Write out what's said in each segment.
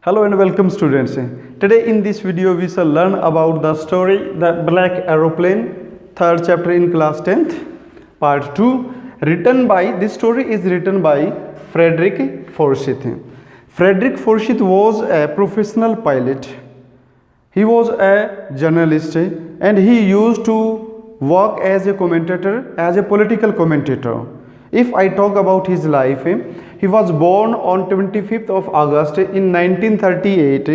Hello and welcome students. Today in this video we shall learn about the story The Black Aeroplane, third chapter in class 10th, part 2, this story is written by Frederick Forsyth. Frederick Forsyth was a professional pilot. He was a journalist and he used to work as a commentator, as a political commentator. If I talk about his life, he was born on 25th of August in 1938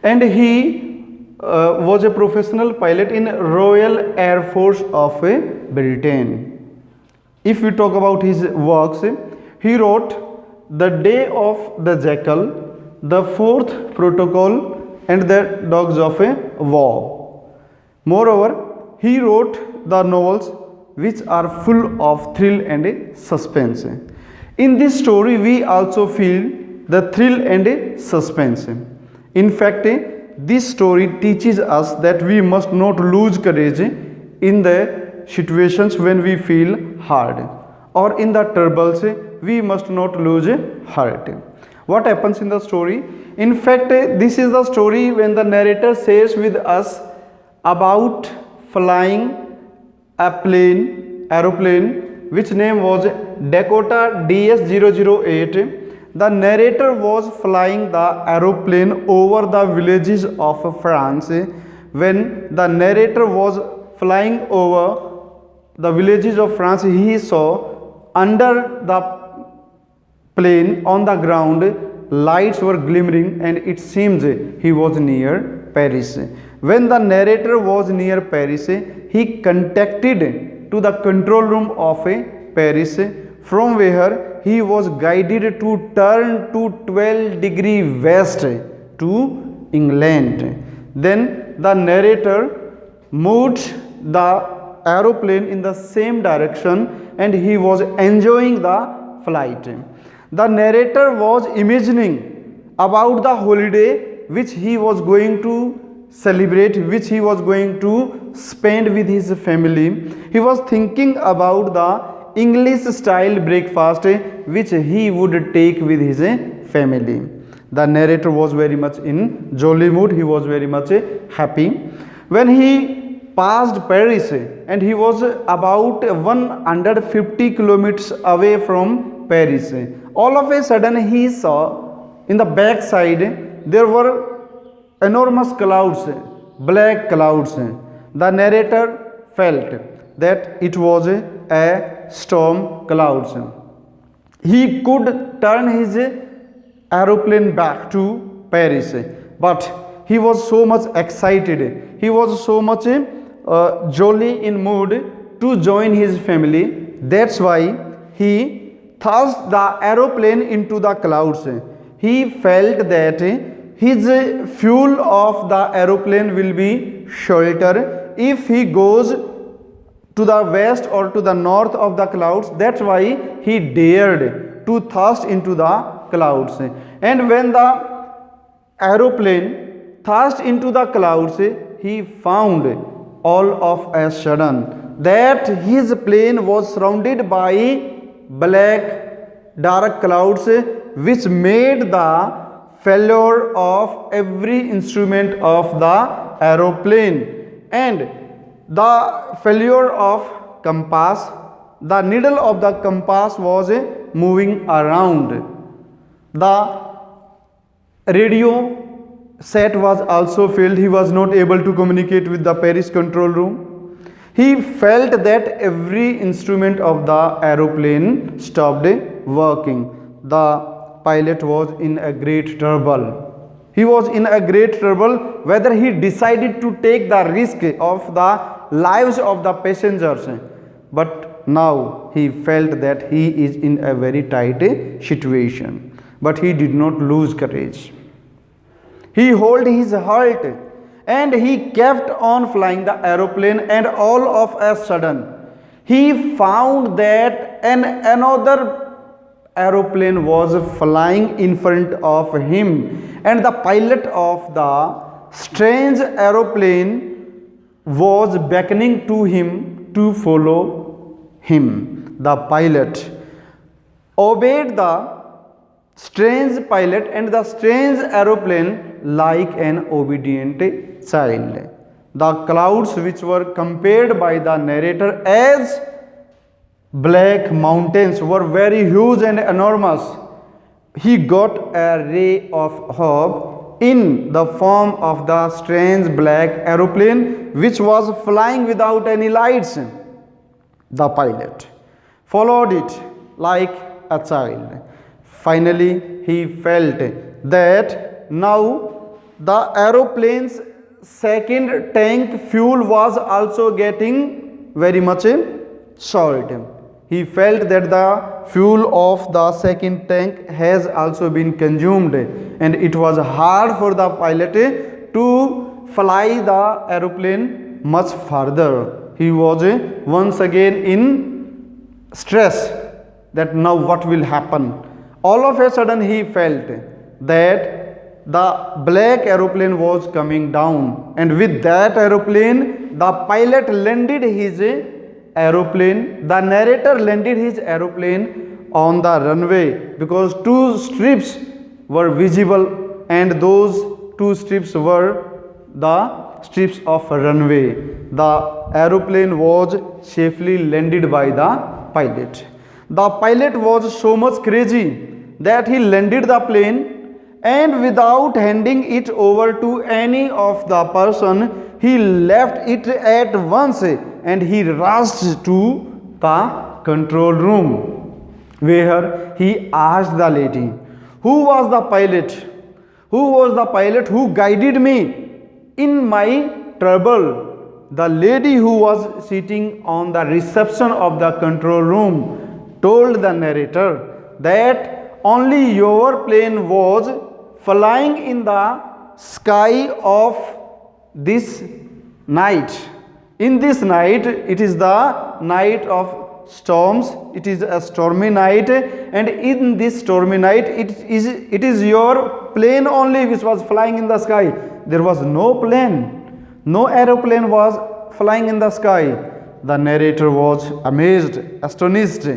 and he was a professional pilot in Royal Air Force of Britain. If we talk about his works, he wrote The Day of the Jackal, The Fourth Protocol and The Dogs of War. Moreover, he wrote the novels which are full of thrill and suspense. In this story, we also feel the thrill and suspense. In fact, this story teaches us that we must not lose courage in the situations when we feel hard, or in the troubles, we must not lose heart. What happens in the story? In fact, this is the story when the narrator shares with us about flying a aeroplane which name was Dakota DS-008. The narrator was flying the aeroplane over the villages of France. When the narrator was flying over the villages of France, he saw under the plane on the ground lights were glimmering and it seems he was near Paris. When the narrator was near Paris, he contacted to the control room of Paris, from where he was guided to turn to 12° west to England. Then the narrator moved the aeroplane in the same direction and he was enjoying the flight. The narrator was imagining about the holiday which he was going to celebrate, which he was going to spend with his family. He was thinking about the English style breakfast which he would take with his family. The narrator was very much in jolly mood. He was very much happy. When he passed Paris and he was about 150 kilometers away from Paris, all of a sudden he saw in the back side there were enormous clouds, black clouds. The narrator felt that it was a storm clouds. He could turn his aeroplane back to Paris, but he was so much excited. He was so much jolly in mood to join his family. That's why he thrust the aeroplane into the clouds. He felt that his fuel of the aeroplane will be shorter if he goes to the west or to the north of the clouds. That's why he dared to thrust into the clouds. And when the aeroplane thrust into the clouds, he found all of a sudden that his plane was surrounded by black dark clouds which made the failure of every instrument of the aeroplane, and the failure of compass. The needle of the compass was moving around. The radio set was also failed. He was not able to communicate with the Paris control room. He felt that every instrument of the aeroplane stopped working. The pilot was in a great trouble. He was in a great trouble whether he decided to take the risk of the lives of the passengers. But now he felt that he is in a very tight situation. But he did not lose courage. He held his heart and he kept on flying the aeroplane, and all of a sudden he found that another aeroplane was flying in front of him, and the pilot of the strange aeroplane was beckoning to him to follow him. The pilot obeyed the strange pilot and the strange aeroplane like an obedient child. The clouds which were compared by the narrator as black mountains were very huge and enormous. He got a ray of hope in the form of the strange black aeroplane which was flying without any lights. The pilot followed it like a child. Finally, he felt that now the aeroplane's second tank fuel was also getting very much short. He felt that the fuel of the second tank has also been consumed and it was hard for the pilot to fly the aeroplane much further. He was once again in stress that now what will happen. All of a sudden he felt that the black aeroplane was coming down, and with that aeroplane the pilot landed his aeroplane, the narrator landed his aeroplane on the runway, because two strips were visible and those two strips were the strips of runway. The aeroplane was safely landed by the pilot. The pilot was so much crazy that he landed the plane, and without handing it over to any of the person, he left it at once and he rushed to the control room, where he asked the lady, "Who was the pilot? Who was the pilot who guided me in my trouble?" The lady who was sitting on the reception of the control room told the narrator that only your plane was flying in the sky of this night. In this night, it is the night of storms, it is a stormy night, and in this stormy night it is your plane only which was flying in the sky. There was no plane, no aeroplane was flying in the sky. The narrator was amazed, astonished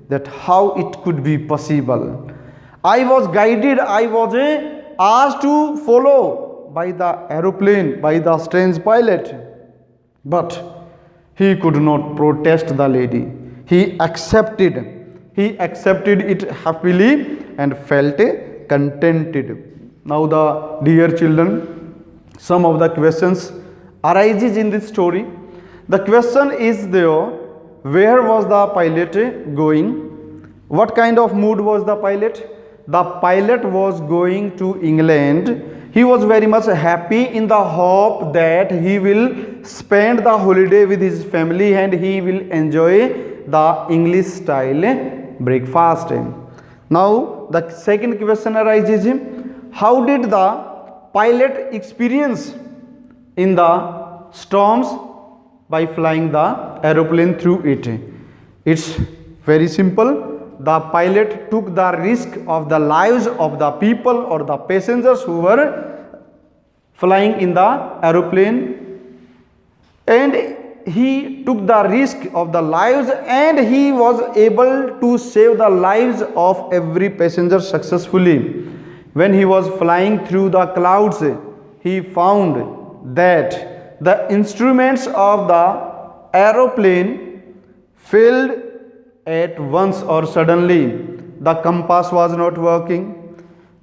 that how it could be possible. I was guided, I was asked to follow by the aeroplane, by the strange pilot. But he could not protest the lady. He accepted it happily and felt contented. Now the dear children, some of the questions arises in this story. The question is there, where was the pilot going? What kind of mood was the pilot? The pilot was going to England. He was very much happy in the hope that he will spend the holiday with his family and he will enjoy the English style breakfast. Now the second question arises, how did the pilot experience in the storms by flying the aeroplane through it? It's very simple. The pilot took the risk of the lives of the people or the passengers who were flying in the aeroplane, and he took the risk of the lives and he was able to save the lives of every passenger successfully. When he was flying through the clouds, he found that the instruments of the aeroplane failed at once or suddenly. The compass was not working,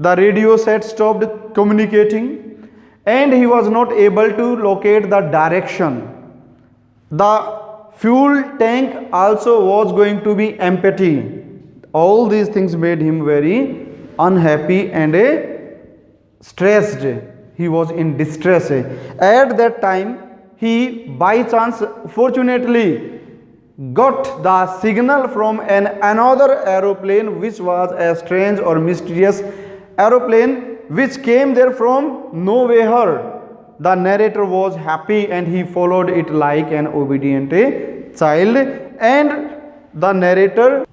the radio set stopped communicating, and he was not able to locate the direction. The fuel tank also was going to be empty. All these things made him very unhappy and stressed. He was in distress. At that time, he by chance, fortunately, got the signal from another aeroplane, which was a strange or mysterious aeroplane which came there from nowhere. The narrator was happy and he followed it like an obedient child, and the narrator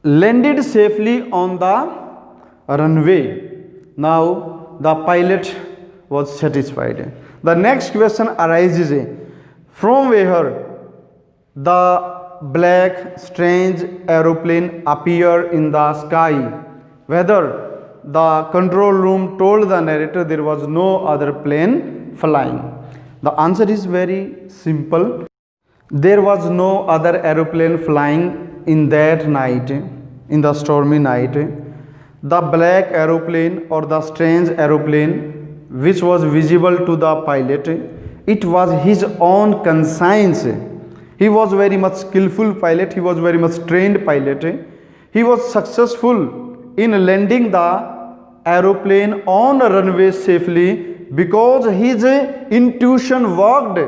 landed safely on the runway. Now the pilot was satisfied. The next question arises, from where the black strange aeroplane appeared in the sky, whether the control room told the narrator there was no other plane flying? The answer is very simple. There was no other aeroplane flying in that night, in the stormy night. The black aeroplane or the strange aeroplane which was visible to the pilot, it was his own conscience. He was very much skillful pilot, he was very much trained pilot. He was successful in landing the aeroplane on a runway safely because his intuition worked.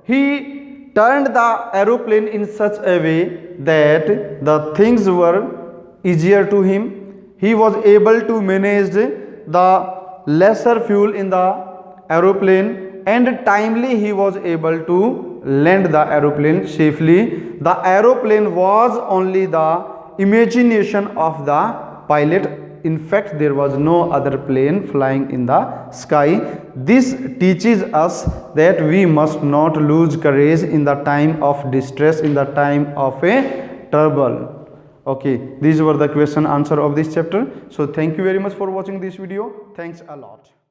He turned the aeroplane in such a way that the things were easier to him. He was able to manage the lesser fuel in the aeroplane, and timely he was able to land the aeroplane safely. The aeroplane was only the imagination of the pilot. In fact, there was no other plane flying in the sky. This teaches us that we must not lose courage in the time of distress, in the time of a trouble. Okay, these were the question answer of this chapter. So thank you very much for watching this video. Thanks a lot.